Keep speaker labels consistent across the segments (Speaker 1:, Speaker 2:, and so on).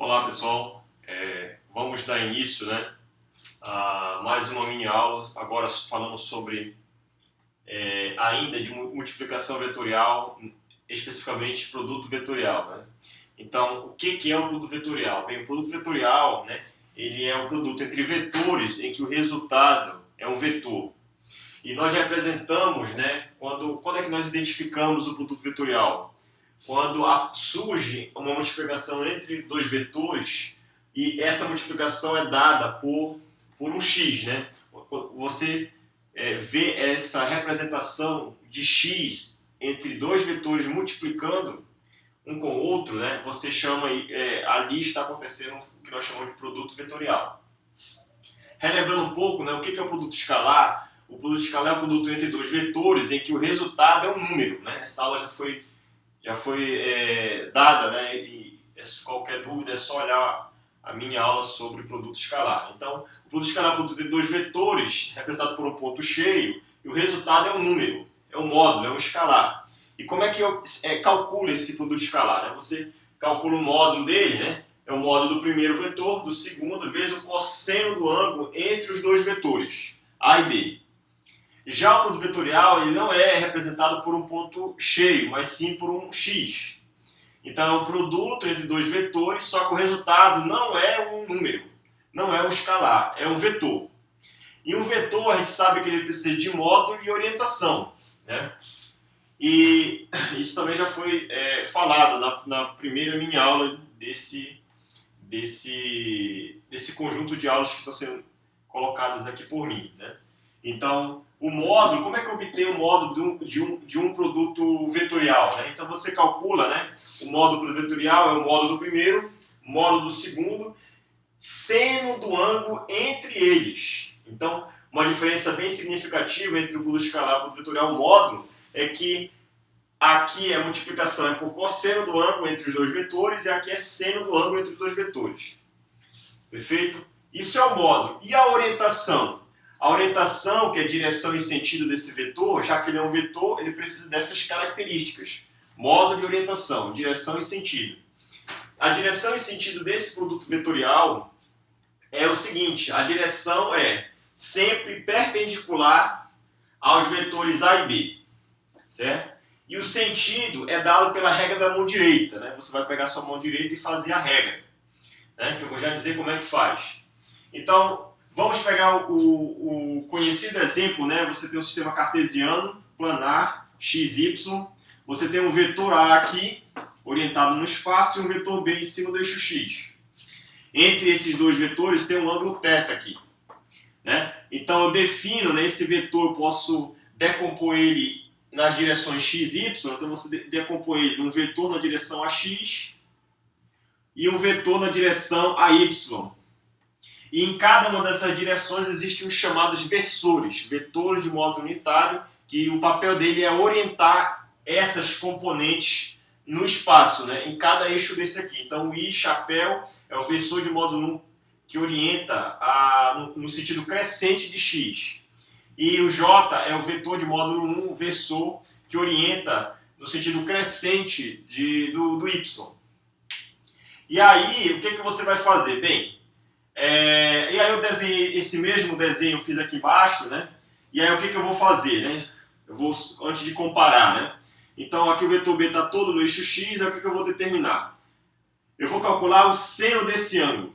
Speaker 1: Olá pessoal, vamos dar início, a mais uma mini aula, agora falando sobre ainda de multiplicação vetorial, especificamente produto vetorial. Então, o que é o produto vetorial? Bem, o produto vetorial, ele é um produto entre vetores em que o resultado é um vetor. E nós representamos, quando é que nós identificamos o produto vetorial? Quando surge uma multiplicação entre dois vetores e essa multiplicação é dada por um x. Você vê essa representação de x entre dois vetores multiplicando um com o outro, você chama, ali está acontecendo o que nós chamamos de produto vetorial. Relembrando um pouco, o que é o produto escalar? O produto escalar é o produto entre dois vetores em que o resultado é um número. Essa aula já foi dada, e qualquer dúvida é só olhar a minha aula sobre produto escalar. Então, o produto escalar é um produto de dois vetores, representado por um ponto cheio, e o resultado é um número, é um módulo, é um escalar. E como é que eu calculo esse produto escalar? Você calcula o módulo dele, é o módulo do primeiro vetor, do segundo, vezes o cosseno do ângulo entre os dois vetores, A e B. Já o produto vetorial ele não é representado por um ponto cheio, mas sim por um x. Então é um produto entre dois vetores, só que o resultado não é um número, não é um escalar, é um vetor. E um vetor a gente sabe que ele precisa de módulo e orientação. E isso também já foi falado na primeira mini aula desse conjunto de aulas que estão sendo colocadas aqui por mim. Então, o módulo, como é que eu obtenho o módulo de um produto vetorial? Então você calcula, o módulo vetorial é o módulo do primeiro, módulo do segundo, seno do ângulo entre eles. Então, uma diferença bem significativa entre o produto escalar e o produto vetorial, o módulo, é que aqui a multiplicação é por cosseno do ângulo entre os dois vetores e aqui é seno do ângulo entre os dois vetores. Perfeito? Isso é o módulo. E a orientação? A orientação, que é a direção e sentido desse vetor, já que ele é um vetor, ele precisa dessas características. Módulo e orientação, direção e sentido. A direção e sentido desse produto vetorial é o seguinte: a direção é sempre perpendicular aos vetores A e B, certo? E o sentido é dado pela regra da mão direita. Você vai pegar sua mão direita e fazer a regra, que eu vou já dizer como é que faz. Então, vamos pegar o conhecido exemplo, você tem um sistema cartesiano, planar, x, y. Você tem um vetor A aqui, orientado no espaço, e um vetor B em cima do eixo x. Entre esses dois vetores tem um ângulo θ aqui. Então eu defino, esse vetor, eu posso decompor ele nas direções x e y. Então você decompõe ele num vetor na direção AX e um vetor na direção AY. E em cada uma dessas direções existem os chamados versores, vetores de módulo unitário, que o papel dele é orientar essas componentes no espaço, em cada eixo desse aqui. Então o I, chapéu, é o versor de módulo 1 que orienta no sentido crescente de x. E o J é o vetor de módulo 1, versor, que orienta no sentido crescente do Y. E aí, o que você vai fazer? Bem, e aí eu desenhei esse mesmo desenho, eu fiz aqui embaixo, e aí o que eu vou fazer? Eu vou, antes de comparar, então aqui o vetor B está todo no eixo X, aí o que eu vou determinar? Eu vou calcular o seno desse ângulo.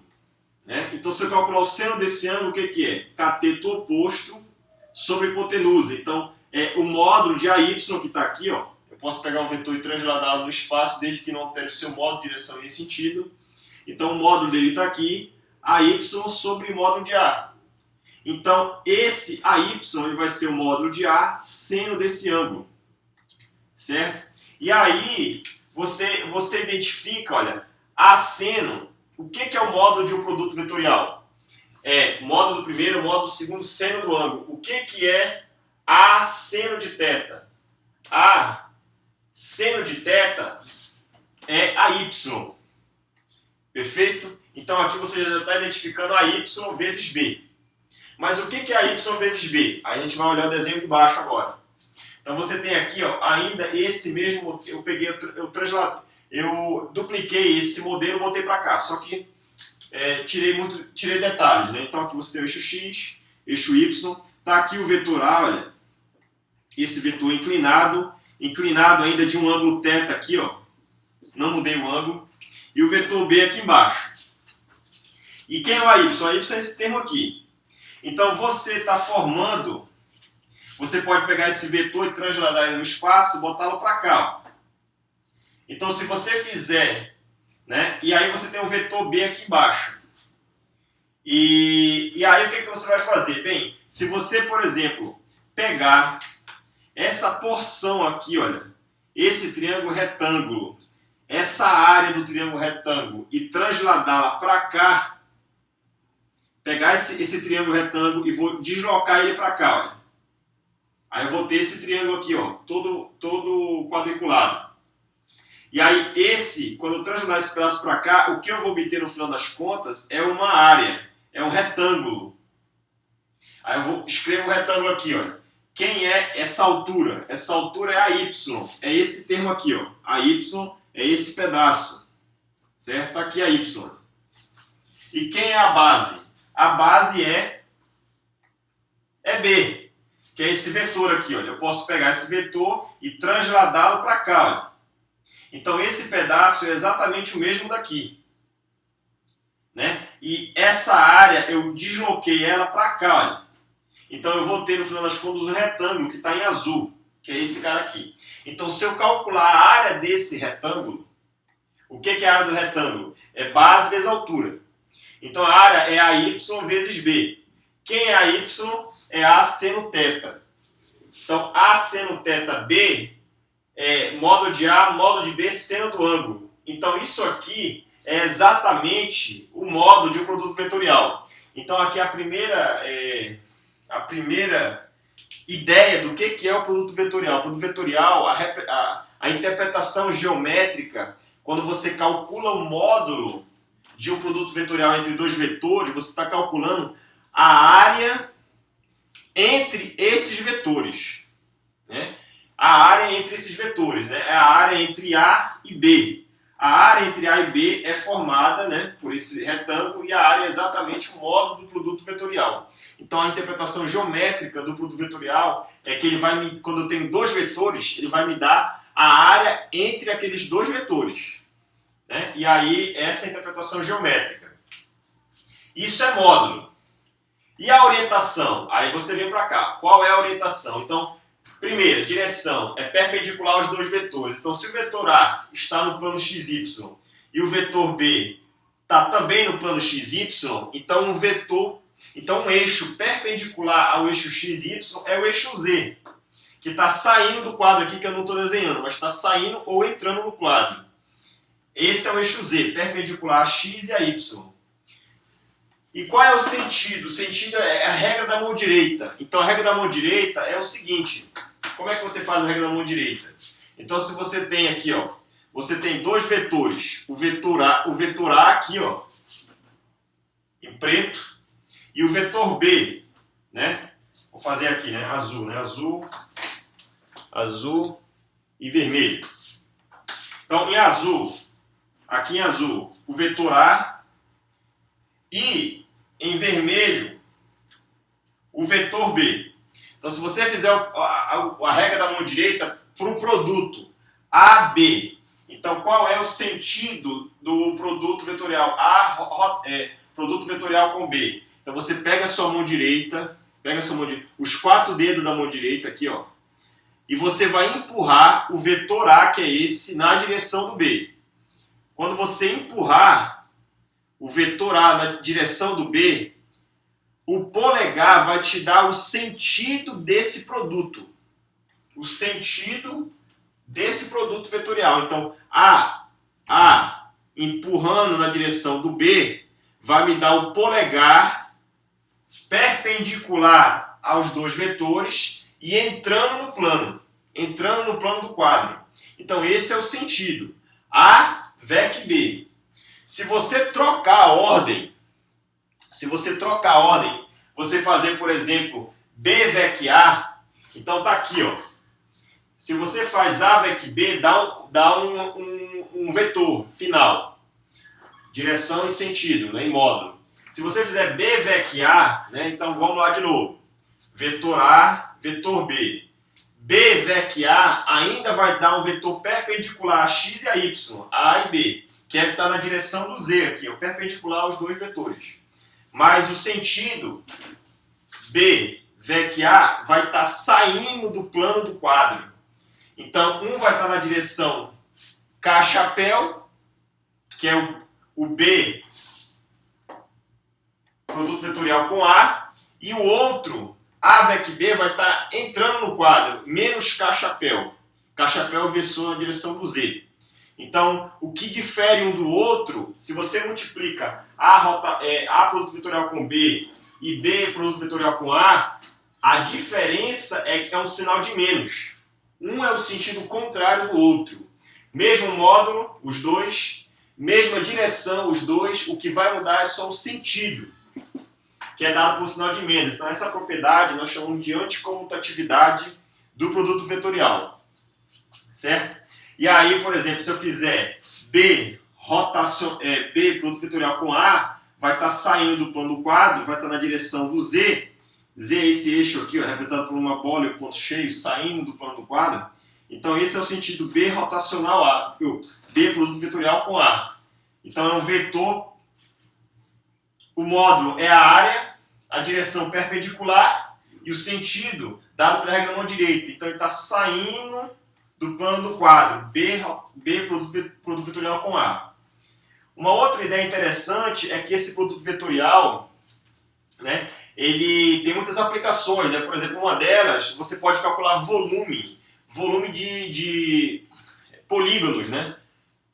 Speaker 1: Então se eu calcular o seno desse ângulo, o que é? Cateto oposto sobre hipotenusa. Então o módulo de AY que está aqui, eu posso pegar o vetor e transladá-lo no espaço, desde que não altere o seu módulo, direção e sentido. Então o módulo dele está aqui, AY sobre módulo de A. Então, esse AY ele vai ser o módulo de A, seno desse ângulo. Certo? E aí, você identifica, olha, A seno, o que é o módulo de um produto vetorial? É módulo do primeiro, módulo do segundo, seno do ângulo. O que é A seno de θ? A seno de θ é AY. Perfeito? Então aqui você já está identificando AY vezes B. Mas o que é AY vezes B? Aí a gente vai olhar o desenho de baixo agora. Então você tem aqui ainda esse mesmo, eu eu dupliquei esse modelo e botei para cá, só que tirei detalhes, né? Então aqui você tem o eixo X, eixo Y, tá aqui o vetor A, olha, esse vetor inclinado ainda de um ângulo θ aqui, ó, não mudei o ângulo, e o vetor B aqui embaixo. E quem é o AY? O AY é esse termo aqui. Então você está formando, você pode pegar esse vetor e transladar ele no espaço e botá-lo para cá, ó. Então se você fizer, né, e aí você tem o vetor B aqui embaixo. E aí o que você vai fazer? Bem, se você, por exemplo, pegar essa porção aqui, olha, esse triângulo retângulo, essa área do triângulo retângulo e transladá-la para cá, pegar esse triângulo retângulo e vou deslocar ele para cá, olha. Aí eu vou ter esse triângulo aqui, ó, todo quadriculado. E aí quando eu transladar esse pedaço para cá, o que eu vou obter no final das contas é uma área, é um retângulo. Aí eu escrevo o retângulo aqui, olha. Quem é essa altura? Essa altura é a Y, é esse termo aqui, ó. A Y é esse pedaço, certo? Tá aqui a Y. E quem é a base? A base é B, que é esse vetor aqui, olha. Eu posso pegar esse vetor e transladá-lo para cá, olha. Então esse pedaço é exatamente o mesmo daqui, né? E essa área eu desloquei ela para cá, olha. Então eu vou ter no final das contas um retângulo que está em azul, que é esse cara aqui. Então se eu calcular a área desse retângulo, o que é a área do retângulo? É base vezes altura. Então a área é AY vezes B. Quem é AY? É A seno θ. Então A seno θ B é módulo de A, módulo de B, seno do ângulo. Então isso aqui é exatamente o módulo de um produto vetorial. Então aqui a primeira ideia do que é o produto vetorial. O produto vetorial, a interpretação geométrica, quando você calcula o módulo de um produto vetorial entre dois vetores, você está calculando a área entre esses vetores, né? A área entre esses vetores, né? É a área entre A e B. A área entre A e B é formada, né, por esse retângulo e a área é exatamente o módulo do produto vetorial. Então a interpretação geométrica do produto vetorial é que quando eu tenho dois vetores, ele vai me dar a área entre aqueles dois vetores, né? E aí essa é a interpretação geométrica. Isso é módulo. E a orientação? Aí você vem para cá. Qual é a orientação? Então, primeira, direção é perpendicular aos dois vetores. Então, se o vetor A está no plano XY e o vetor B está também no plano XY, então um eixo perpendicular ao eixo XY é o eixo Z, que está saindo do quadro aqui, que eu não estou desenhando, mas está saindo ou entrando no quadro. Esse é o eixo Z, perpendicular a X e a Y. E qual é o sentido? O sentido é a regra da mão direita. Então a regra da mão direita é o seguinte. Como é que você faz a regra da mão direita? Então se você tem aqui, ó, você tem dois vetores. O vetor A aqui, ó, em preto, e o vetor B, né? Vou fazer aqui, né? Azul, né? Azul e vermelho. Então em azul, aqui em azul, o vetor A e em vermelho o vetor B. Então se você fizer a regra da mão direita para o produto AB, então qual é o sentido do produto vetorial produto vetorial com B? Então você pega a sua mão direita, os 4 dedos da mão direita aqui, ó, e você vai empurrar o vetor A, que é esse, na direção do B. Quando você empurrar o vetor A na direção do B, o polegar vai te dar o sentido desse produto. O sentido desse produto vetorial. Então, A empurrando na direção do B, vai me dar o polegar perpendicular aos dois vetores e entrando no plano do quadro. Então, esse é o sentido. A vec B. Se você trocar a ordem, você fazer, por exemplo, B vec A, então tá aqui, ó. Se você faz A vec B, dá um vetor final, direção e sentido, né, em módulo. Se você fizer B vec A, né, então vamos lá de novo. Vetor A, vetor B. B vec A ainda vai dar um vetor perpendicular a x e a y, A e B, que é que está na direção do Z aqui, é o perpendicular aos dois vetores. Mas o sentido B vec A vai estar saindo do plano do quadro. Então, um vai estar na direção K-chapéu, que é o B, produto vetorial com A, e o outro, A vec B, vai estar entrando no quadro, menos K-chapéu. K-chapéu versor na direção do Z. Então, o que difere um do outro, se você multiplica A produto vetorial com B e B produto vetorial com A diferença é que é um sinal de menos. Um é o sentido contrário do outro. Mesmo módulo, os dois. Mesma direção, os dois. O que vai mudar é só o sentido, que é dado por sinal de menos. Então, essa propriedade nós chamamos de anticomutatividade do produto vetorial. Certo? E aí, por exemplo, se eu fizer B produto vetorial com A, vai estar saindo do plano do quadro, vai estar na direção do Z. Z é esse eixo aqui, ó, representado por uma bola e um ponto cheio, saindo do plano do quadro. Então esse é o sentido B rotacional A, B produto vetorial com A. Então é um vetor, o módulo é a área, a direção perpendicular e o sentido dado pela regra da mão direita. Então ele está saindo do plano do quadro, B produto vetorial com A. Uma outra ideia interessante é que esse produto vetorial, né, ele tem muitas aplicações, né? Por exemplo, uma delas, você pode calcular volume de polígonos, né?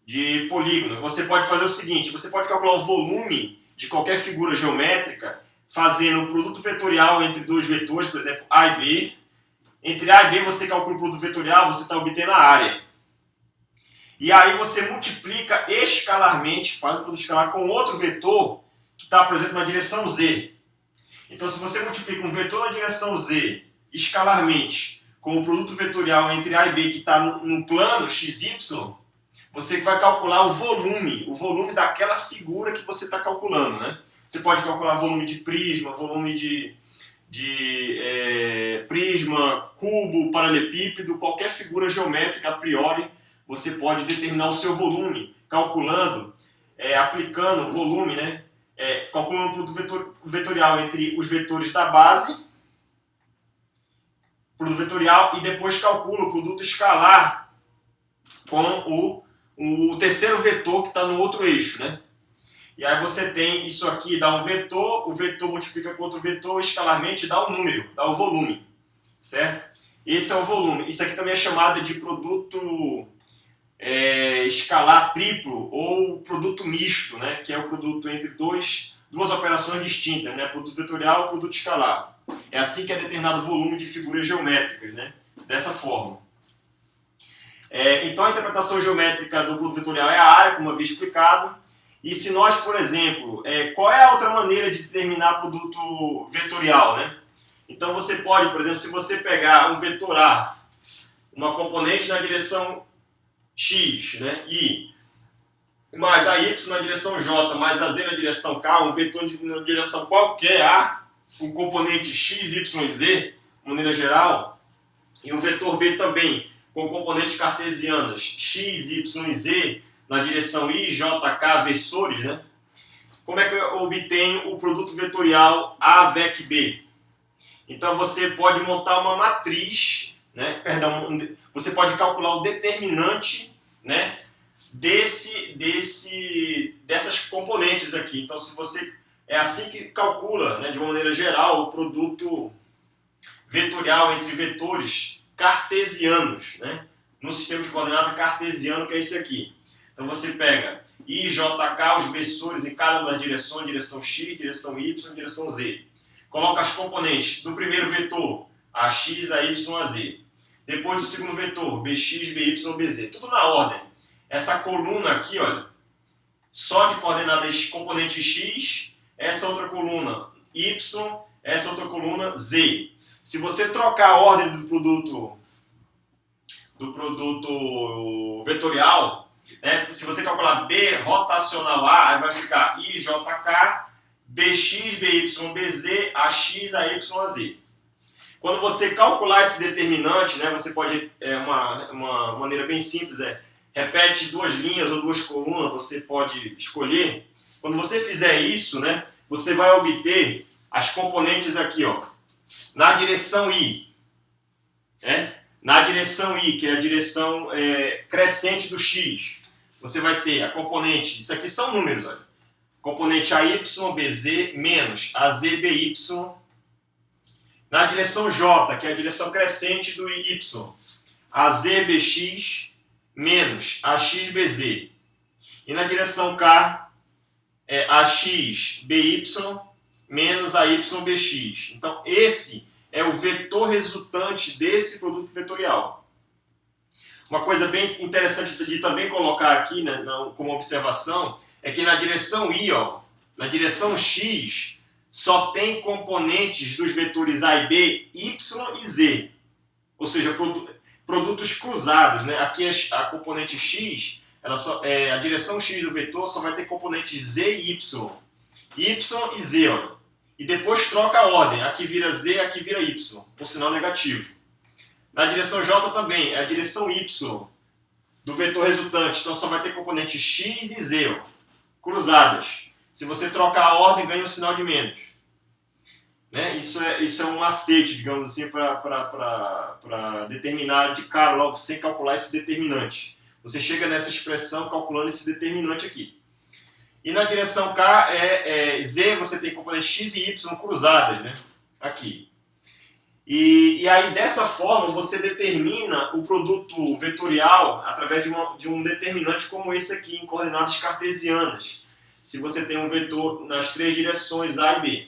Speaker 1: De polígonos. Você pode fazer o seguinte, você pode calcular o volume de qualquer figura geométrica fazendo o produto vetorial entre dois vetores, por exemplo, A e B. Entre A e B você calcula o produto vetorial, você está obtendo a área. E aí você multiplica escalarmente, faz o produto escalar com outro vetor que está, por exemplo, na direção Z. Então, se você multiplica um vetor na direção Z escalarmente com o produto vetorial entre A e B que está no plano XY, você vai calcular o volume daquela figura que você está calculando, né? Você pode calcular volume de prisma, volume de prisma, cubo, paralelepípedo, qualquer figura geométrica a priori, você pode determinar o seu volume, calculando, aplicando o volume, né? Calculando o produto vetorial entre os vetores da base, produto vetorial, e depois calcula o produto escalar com o terceiro vetor que está no outro eixo, né? E aí você tem isso aqui, dá um vetor, o vetor multiplica com outro vetor, escalarmente dá um número, dá o volume, certo? Esse é o volume. Isso aqui também é chamado de produto escalar triplo ou produto misto, né? Que é o produto entre duas operações distintas, né? Produto vetorial e produto escalar. É assim que é determinado o volume de figuras geométricas, né? Dessa forma. Então a interpretação geométrica do produto vetorial é a área, como eu havia explicado. E se nós, por exemplo, qual é a outra maneira de determinar produto vetorial, né? Então você pode, por exemplo, se você pegar um vetor A, uma componente na direção X, né, I, mais a Y na direção J, mais a Z na direção K, um vetor na direção qualquer A, um componente X, Y, Z, de maneira geral, e um vetor B também, com componentes cartesianas X, Y e Z, na direção I, J, K, versores, né? Como é que eu obtenho o produto vetorial A vec B? Então você pode montar uma matriz, né? Você pode calcular o determinante, né? Dessas componentes aqui. Então se você é assim que calcula, né, de uma maneira geral, o produto vetorial entre vetores cartesianos, né? No sistema de coordenada cartesiano, que é esse aqui. Então você pega I e JK, os versores em cada uma das direções, direção X, direção Y, direção Z. Coloca as componentes do primeiro vetor, AX, AY, AZ. Depois do segundo vetor, BX, BY, BZ. Tudo na ordem. Essa coluna aqui, olha, só de coordenadas componente X, essa outra coluna Y, essa outra coluna Z. Se você trocar a ordem do produto do produto vetorial, né? Se você calcular B rotacional A, aí vai ficar IJK, BX, BY, BZ, AX, AY, AZ. Quando você calcular esse determinante, né, você pode, uma maneira bem simples, repete duas linhas ou duas colunas, você pode escolher. Quando você fizer isso, né, você vai obter as componentes aqui, ó, na direção I. Na direção I, que é a direção crescente do X, você vai ter a componente, isso aqui são números, olha, componente AYBZ menos AZBY. Na direção J, que é a direção crescente do Y, AZBX menos AXBZ. E na direção K, AXBY menos AYBX. Então, esse é o vetor resultante desse produto vetorial. Uma coisa bem interessante de também colocar aqui, né, como observação, é que na direção I, ó, na direção X, só tem componentes dos vetores A e B, Y e Z. Ou seja, produtos cruzados, né? Aqui a componente X, a direção X do vetor só vai ter componentes Z e Y. Y e Z, ó. E depois troca a ordem. Aqui vira Z, aqui vira Y, por sinal negativo. Na direção J também, é a direção Y do vetor resultante. Então só vai ter componentes X e Z, ó, cruzadas. Se você trocar a ordem, ganha um sinal de menos. Né? Isso é um macete, digamos assim, para determinar de cara, logo, sem calcular esse determinante. Você chega nessa expressão calculando esse determinante aqui. E na direção K, Z, você tem componentes X e Y cruzadas, né? Aqui. E aí, dessa forma, você determina o produto vetorial através de um determinante como esse aqui, em coordenadas cartesianas. Se você tem um vetor nas três direções A e B.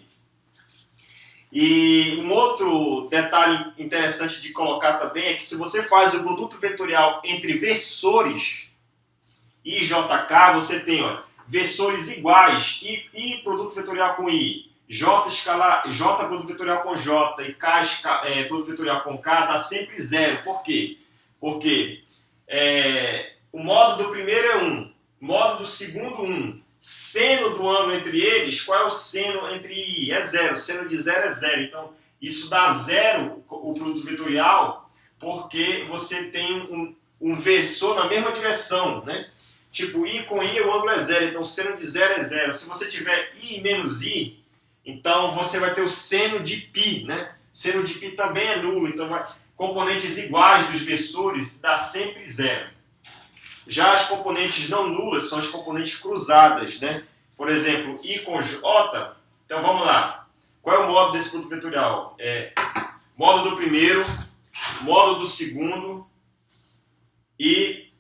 Speaker 1: E um outro detalhe interessante de colocar também é que se você faz o produto vetorial entre versores I e JK, você tem, olha, versores iguais, I produto vetorial com I, J produto vetorial com J e K produto vetorial com K dá sempre zero. Por quê? Porque o modo do primeiro é 1, modo do segundo 1. Seno do ângulo entre eles, qual é o seno entre I? É zero. Seno de zero é zero. Então, isso dá zero, o produto vetorial, porque você tem um versor na mesma direção, né? Tipo, I com I, o ângulo é zero. Então, seno de zero é zero. Se você tiver I menos I, então você vai ter o seno de π, né? Seno de π também é nulo. Então, componentes iguais dos versores dá sempre zero. Já as componentes não nulas são as componentes cruzadas, né? Por exemplo, I com J. Então vamos lá. Qual é o módulo desse produto vetorial? Módulo do primeiro, módulo do segundo e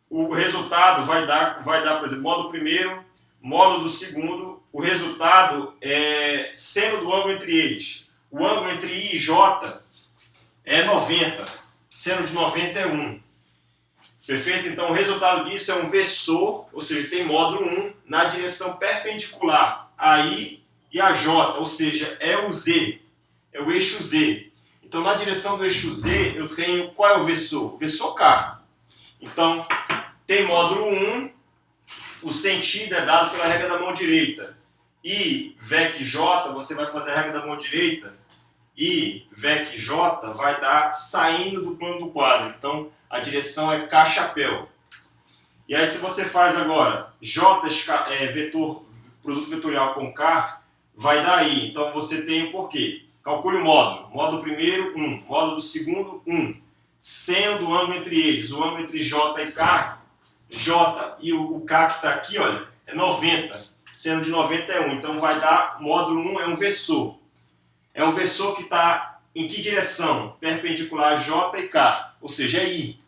Speaker 1: o resultado vai dar, por exemplo, módulo do primeiro, módulo do segundo. O resultado é seno do ângulo entre eles. O ângulo entre I e J é 90. Seno de 90 é 1. Perfeito? Então, o resultado disso é um versor, ou seja, tem módulo 1 na direção perpendicular a I e a J, ou seja, é o Z, é o eixo Z. Então, na direção do eixo Z, eu tenho, qual é o versor? O versor K. Então, tem módulo 1, o sentido é dado pela regra da mão direita. I, VEC, J, você vai fazer a regra da mão direita, I, VEC, J, vai dar saindo do plano do quadro. Então, a direção é K-chapéu. E aí, se você faz agora J, produto vetorial com K, vai dar I. Então, você tem o porquê. Calcule o módulo. Módulo primeiro, 1. Módulo do segundo, 1. Seno do ângulo entre eles. O ângulo entre J e K. J e o K que está aqui, olha, é 90. Seno de 90 é 1. Então, vai dar, módulo 1 é um versor. É um versor que está em que direção? Perpendicular a J e K. Ou seja, é I.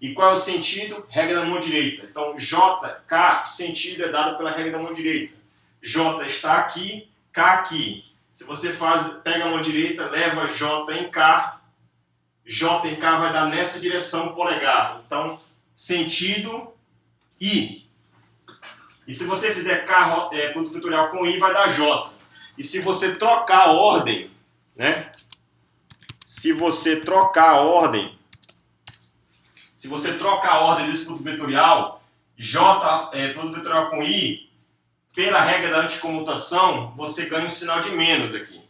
Speaker 1: E qual é o sentido? Regra da mão direita. Então, J, K, sentido é dado pela regra da mão direita. J está aqui, K aqui. Se você pega a mão direita, leva J em K vai dar nessa direção polegar. Então, sentido I. E se você fizer K, produto vetorial com I, vai dar J. E se você trocar a ordem, né? Se você trocar a ordem, Se você troca a ordem desse produto vetorial, J, produto vetorial com I, pela regra da anticomutação, você ganha um sinal de menos aqui.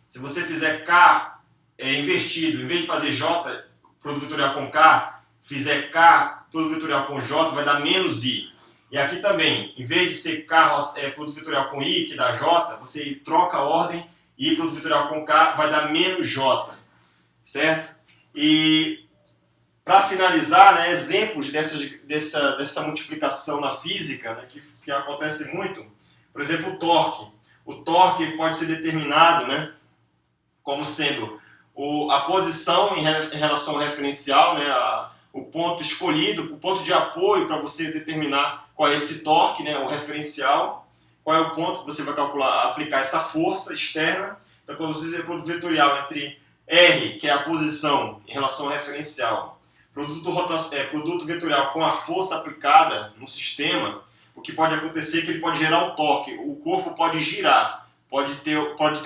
Speaker 1: Se você fizer K invertido, em vez de fazer J, produto vetorial com K, fizer K, produto vetorial com J, vai dar menos I. E aqui também, em vez de ser K, produto vetorial com I, que dá J, você troca a ordem e produto vetorial com K vai dar menos J. Certo? E para finalizar, né, exemplos dessa multiplicação na física, né, que acontece muito, por exemplo, o torque. O torque pode ser determinado, né, como sendo a posição em relação ao referencial, né, o ponto escolhido, o ponto de apoio para você determinar qual é esse torque, né, o referencial, qual é o ponto que você vai calcular, aplicar essa força externa. Então, quando você fizer produto vetorial entre R, que é a posição em relação ao referencial, produto vetorial com a força aplicada no sistema, o que pode acontecer é que ele pode gerar um torque, o corpo pode girar, pode ter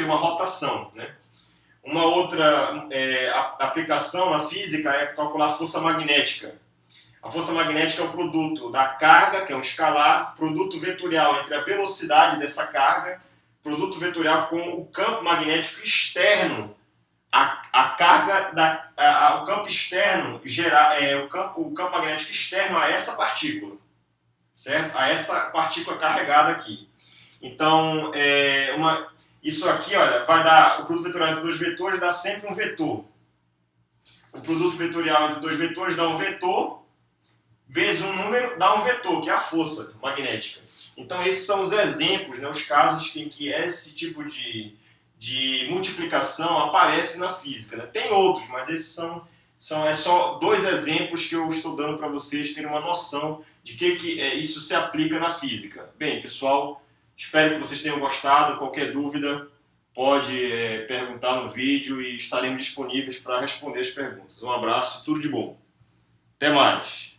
Speaker 1: uma rotação, né? Uma outra aplicação na física é calcular a força magnética. A força magnética é o produto da carga, que é um escalar, produto vetorial entre a velocidade dessa carga, produto vetorial com o campo magnético externo. A carga, o campo externo, o campo magnético externo a essa partícula, certo? A essa partícula carregada aqui. Então, isso aqui, olha, vai dar, o produto vetorial entre dois vetores dá sempre um vetor. O produto vetorial entre dois vetores dá um vetor, vezes um número, dá um vetor, que é a força magnética. Então, esses são os exemplos, né, os casos em que esse tipo de multiplicação aparece na física, né? Tem outros, mas esses são só dois exemplos que eu estou dando para vocês terem uma noção de que isso se aplica na física. Bem, pessoal, espero que vocês tenham gostado. Qualquer dúvida pode perguntar no vídeo e estaremos disponíveis para responder as perguntas. Um abraço, tudo de bom. Até mais!